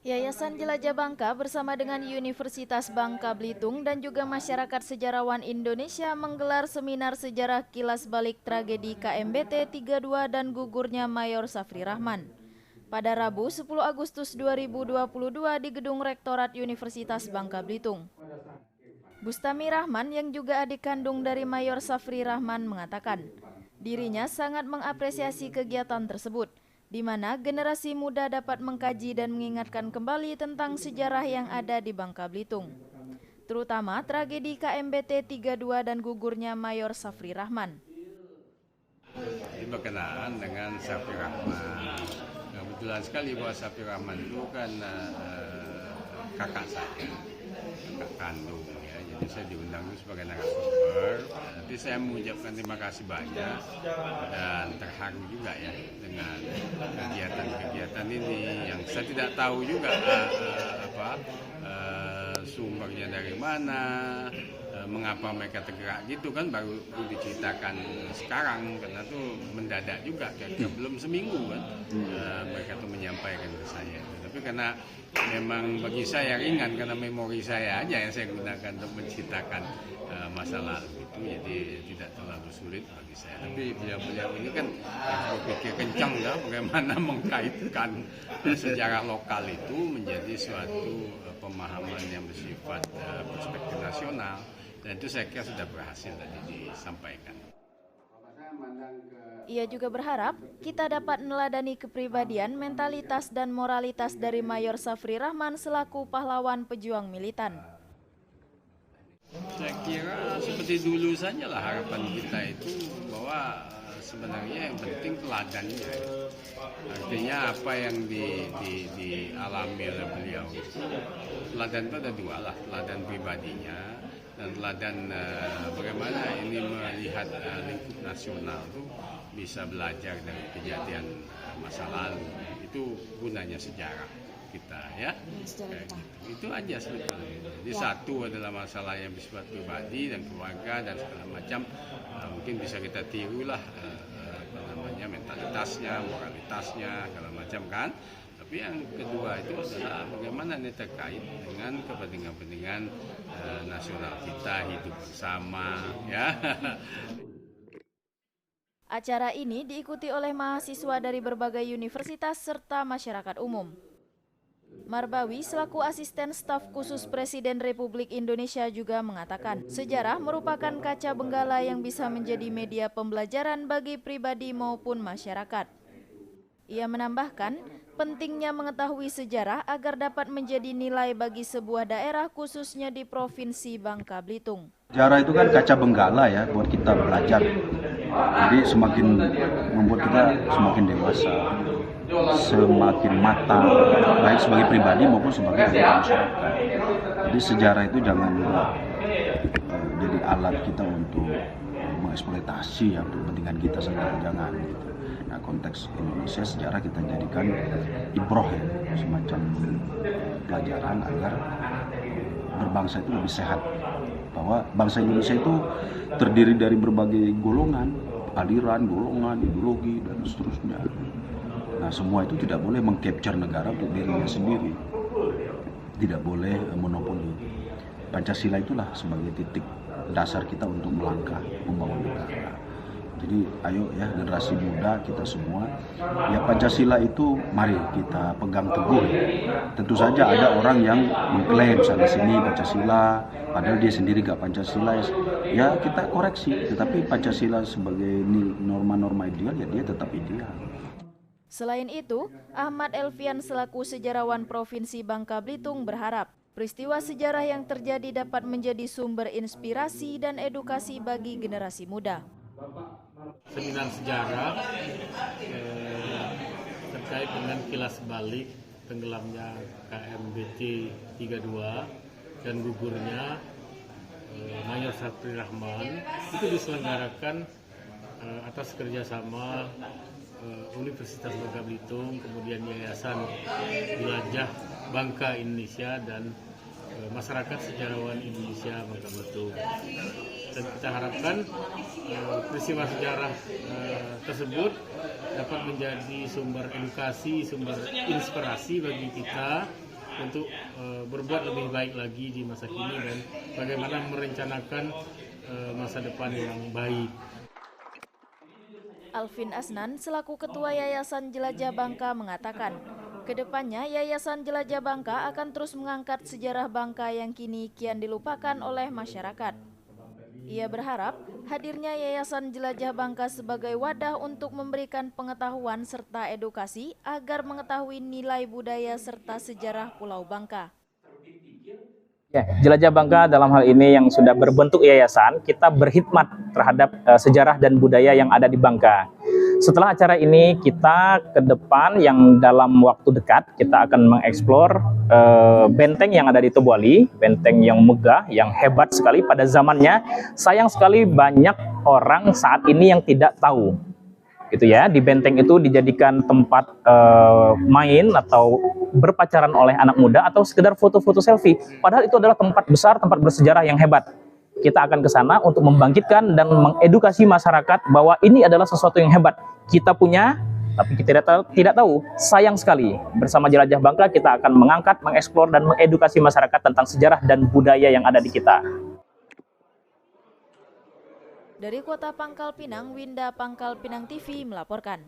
Yayasan Jelajah Bangka bersama dengan Universitas Bangka Belitung dan juga masyarakat sejarawan Indonesia menggelar seminar sejarah kilas balik tragedi KMBT 32 dan gugurnya Mayor Safri Rahman. Pada Rabu 10 Agustus 2022 di Gedung Rektorat Universitas Bangka Belitung. Bustami Rahman yang juga adik kandung dari Mayor Safri Rahman mengatakan, dirinya sangat mengapresiasi kegiatan tersebut, di mana generasi muda dapat mengkaji dan mengingatkan kembali tentang sejarah yang ada di Bangka Belitung, terutama tragedi KMBT 32 dan gugurnya Mayor Safri Rahman. Berkenaan dengan Safri Rahman, kebetulan sekali bahwa Safri Rahman itu kan kakak saya, kakak kandung ya. Jadi saya diundang sebagai narasumber. Nanti saya mengucapkan terima kasih banyak dan terharu juga ya dengan kegiatan-kegiatan ini yang saya tidak tahu juga sumbernya dari mana, mengapa mereka tergerak gitu kan, baru diceritakan sekarang karena tuh mendadak juga kan, belum seminggu kan mereka tuh menyampaikan ke saya. Tapi karena memang bagi saya ringan karena memori saya aja yang saya gunakan untuk menceritakan masa lalu itu, jadi tidak terlalu sulit bagi saya. Tapi beliau-beliau ini kan berpikir kencang ya, bagaimana mengkaitkan sejarah lokal itu menjadi suatu pemahaman yang bersifat perspektif nasional, dan itu saya kira sudah berhasil tadi disampaikan. Ia juga berharap kita dapat meneladani kepribadian, mentalitas, dan moralitas dari Mayor Safri Rahman selaku pahlawan pejuang militan. Saya kira seperti dulu saja lah harapan kita itu, bahwa sebenarnya yang penting teladannya. Artinya apa yang dialami oleh beliau itu, teladan itu ada dua lah, teladan pribadinya dan teladan bagaimana ini melihat lingkup nasional itu bisa belajar dari kejadian masa lalu. Itu gunanya sejarah kita ya. Itu aja sebetulnya. Jadi satu adalah masalah yang bersifat pribadi dan keluarga dan segala macam, mungkin bisa kita tiru lah mentalitasnya, moralitasnya, segala macam kan. Tapi yang kedua itu adalah bagaimana ini terkait dengan kepentingan-kepentingan nasional kita, hidup bersama ya. Acara ini diikuti oleh mahasiswa dari berbagai universitas serta masyarakat umum. Marbawi selaku asisten staf khusus Presiden Republik Indonesia juga mengatakan, sejarah merupakan kaca benggala yang bisa menjadi media pembelajaran bagi pribadi maupun masyarakat. Ia menambahkan, pentingnya mengetahui sejarah agar dapat menjadi nilai bagi sebuah daerah khususnya di Provinsi Bangka Belitung. Sejarah itu kan kaca benggala ya buat kita belajar. Jadi semakin membuat kita semakin dewasa, semakin matang, baik sebagai pribadi maupun sebagai masyarakat. Jadi sejarah itu jangan jadi alat kita untuk mengeksploitasi ya, untuk kepentingan kita saja, jangan gitu. Nah, konteks Indonesia sejarah kita jadikan ibroh ya, semacam pelajaran agar berbangsa itu lebih sehat. Bahwa bangsa Indonesia itu terdiri dari berbagai golongan, aliran, golongan, ideologi, dan seterusnya. Nah, semua itu tidak boleh mengcapture negara untuk dirinya sendiri. Tidak boleh monopoli. Pancasila itulah sebagai titik dasar kita untuk melangkah membangun negara. Jadi ayo ya generasi muda kita semua, ya Pancasila itu mari kita pegang teguh. Tentu saja ada orang yang mengklaim sana sini Pancasila, padahal dia sendiri gak Pancasila. Ya kita koreksi, tetapi Pancasila sebagai norma-norma ideal ya dia tetap ideal. Selain itu, Ahmad Elvian selaku sejarawan Provinsi Bangka Belitung berharap peristiwa sejarah yang terjadi dapat menjadi sumber inspirasi dan edukasi bagi generasi muda. Seminar sejarah terkait dengan kilas balik tenggelamnya KMBT 32 dan gugurnya Mayor Safri Rahman itu diselenggarakan atas kerjasama Universitas Bangka Belitung, kemudian Yayasan Jelajah Bangka Indonesia dan masyarakat sejarawan Indonesia Bangka Belitung. Dan kita harapkan peristiwa sejarah tersebut dapat menjadi sumber edukasi, sumber inspirasi bagi kita untuk berbuat lebih baik lagi di masa kini dan bagaimana merencanakan masa depan yang baik. Alvin Asnan selaku Ketua Yayasan Jelajah Bangka mengatakan, kedepannya Yayasan Jelajah Bangka akan terus mengangkat sejarah Bangka yang kini kian dilupakan oleh masyarakat. Ia berharap hadirnya Yayasan Jelajah Bangka sebagai wadah untuk memberikan pengetahuan serta edukasi agar mengetahui nilai budaya serta sejarah Pulau Bangka. Ya, Jelajah Bangka dalam hal ini yang sudah berbentuk yayasan, kita berkhidmat terhadap sejarah dan budaya yang ada di Bangka. Setelah acara ini, kita ke depan yang dalam waktu dekat, kita akan mengeksplor benteng yang ada di Tobuali, benteng yang megah, yang hebat sekali pada zamannya. Sayang sekali banyak orang saat ini yang tidak tahu. Gitu ya, di benteng itu dijadikan tempat main atau berpacaran oleh anak muda atau sekedar foto-foto selfie. Padahal itu adalah tempat besar, tempat bersejarah yang hebat. Kita akan ke sana untuk membangkitkan dan mengedukasi masyarakat bahwa ini adalah sesuatu yang hebat. Kita punya, tapi kita tidak tahu. Sayang sekali, bersama Jelajah Bangka kita akan mengangkat, mengeksplor, dan mengedukasi masyarakat tentang sejarah dan budaya yang ada di kita. Dari Kota Pangkal Pinang, Winda Pangkal Pinang TV melaporkan.